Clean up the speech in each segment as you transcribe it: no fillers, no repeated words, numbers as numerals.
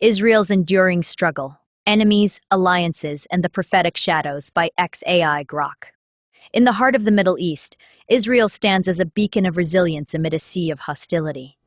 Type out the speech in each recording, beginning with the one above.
Israel's Enduring Struggle, Enemies, Alliances, and the Prophetic Shadows by XAI Grok. In the heart of the Middle East, Israel stands as a beacon of resilience amid a sea of hostility.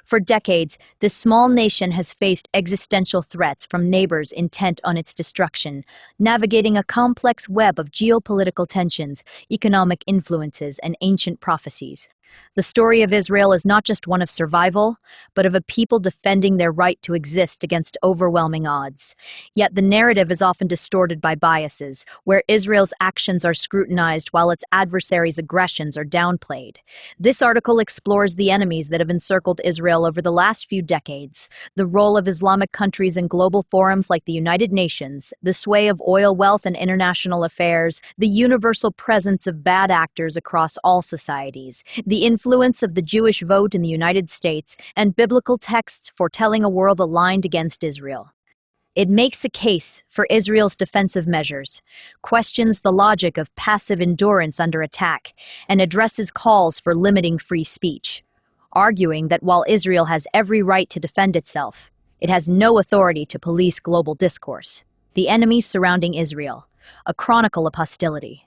For decades, this small nation has faced existential threats from neighbors intent on its destruction, navigating a complex web of geopolitical tensions, economic influences, and ancient prophecies. The story of Israel is not just one of survival, but of a people defending their right to exist against overwhelming odds. Yet the narrative is often distorted by biases, where Israel's actions are scrutinized while its adversaries' aggressions are downplayed. This article explores the enemies that have encircled Israel over the last few decades, the role of Islamic countries in global forums like the United Nations, the sway of oil wealth in international affairs, the universal presence of bad actors across all societies, the influence of the Jewish vote in the United States, and biblical texts foretelling a world aligned against Israel. It makes a case for Israel's defensive measures, questions the logic of passive endurance under attack, and addresses calls for limiting free speech, arguing that while Israel has every right to defend itself, it has no authority to police global discourse. The enemies surrounding Israel, a chronicle of hostility.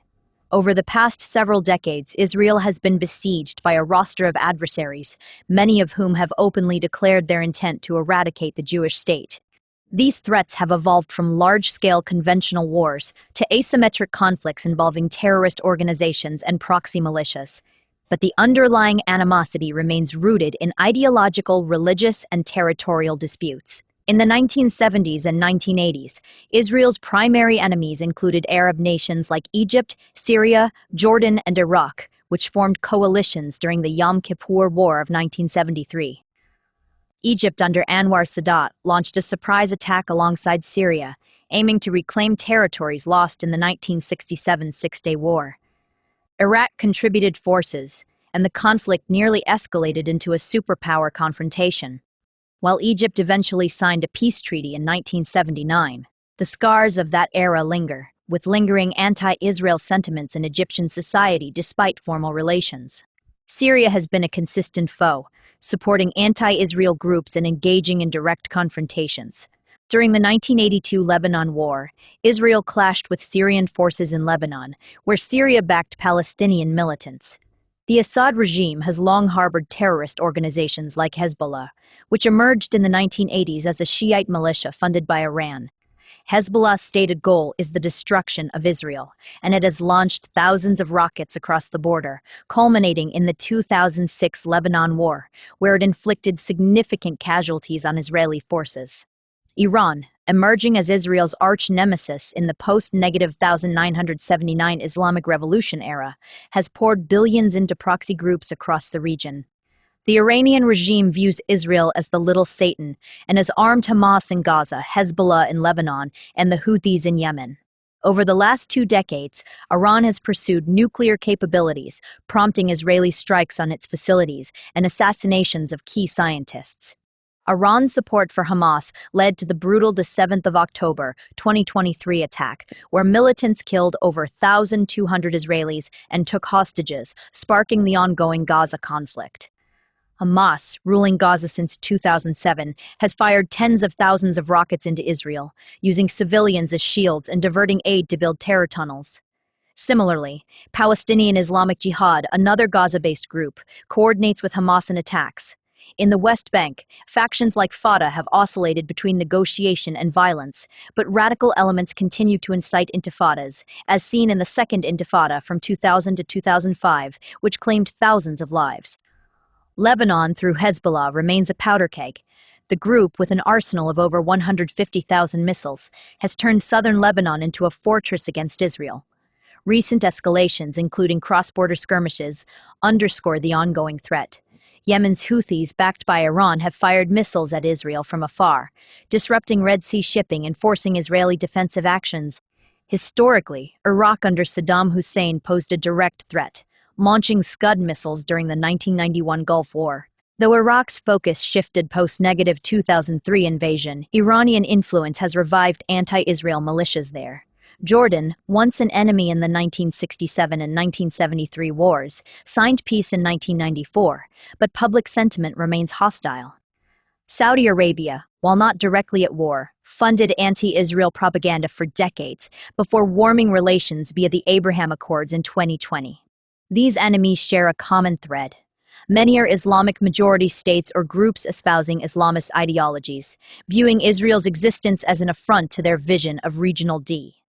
Over the past several decades, Israel has been besieged by a roster of adversaries, many of whom have openly declared their intent to eradicate the Jewish state. These threats have evolved from large-scale conventional wars to asymmetric conflicts involving terrorist organizations and proxy militias. But the underlying animosity remains rooted in ideological, religious, and territorial disputes. In the 1970s and 1980s, Israel's primary enemies included Arab nations like Egypt, Syria, Jordan, and Iraq, which formed coalitions during the Yom Kippur War of 1973. Egypt under Anwar Sadat launched a surprise attack alongside Syria, aiming to reclaim territories lost in the 1967 Six-Day War. Iraq contributed forces, and the conflict nearly escalated into a superpower confrontation. While Egypt eventually signed a peace treaty in 1979, the scars of that era linger, with lingering anti-Israel sentiments in Egyptian society despite formal relations. Syria has been a consistent foe, supporting anti-Israel groups and engaging in direct confrontations. During the 1982 Lebanon War, Israel clashed with Syrian forces in Lebanon, where Syria backed Palestinian militants. The Assad regime has long harbored terrorist organizations like Hezbollah, which emerged in the 1980s as a Shiite militia funded by Iran. Hezbollah's stated goal is the destruction of Israel, and it has launched thousands of rockets across the border, culminating in the 2006 Lebanon War, where it inflicted significant casualties on Israeli forces. Iran, emerging as Israel's arch-nemesis in the post-1979 Islamic Revolution era, has poured billions into proxy groups across the region. The Iranian regime views Israel as the little Satan and has armed Hamas in Gaza, Hezbollah in Lebanon, and the Houthis in Yemen. Over the last 2 decades, Iran has pursued nuclear capabilities, prompting Israeli strikes on its facilities and assassinations of key scientists. Iran's support for Hamas led to the brutal 7 October 2023 attack, where militants killed over 1,200 Israelis and took hostages, sparking the ongoing Gaza conflict. Hamas, ruling Gaza since 2007, has fired tens of thousands of rockets into Israel, using civilians as shields and diverting aid to build terror tunnels. Similarly, Palestinian Islamic Jihad, another Gaza-based group, coordinates with Hamas in attacks. In the West Bank, factions like Fatah have oscillated between negotiation and violence, but radical elements continue to incite intifadas, as seen in the Second Intifada from 2000 to 2005, which claimed thousands of lives. Lebanon, through Hezbollah, remains a powder keg. The group, with an arsenal of over 150,000 missiles, has turned southern Lebanon into a fortress against Israel. Recent escalations, including cross-border skirmishes, underscore the ongoing threat. Yemen's Houthis, backed by Iran, have fired missiles at Israel from afar, disrupting Red Sea shipping and forcing Israeli defensive actions. Historically, Iraq under Saddam Hussein posed a direct threat, launching Scud missiles during the 1991 Gulf War. Though Iraq's focus shifted post-2003 invasion, Iranian influence has revived anti-Israel militias there. Jordan, once an enemy in the 1967 and 1973 wars, signed peace in 1994, but public sentiment remains hostile. Saudi Arabia, while not directly at war, funded anti-Israel propaganda for decades before warming relations via the Abraham Accords in 2020. These enemies share a common thread. Many are Islamic majority states or groups espousing Islamist ideologies, viewing Israel's existence as an affront to their vision of regional D.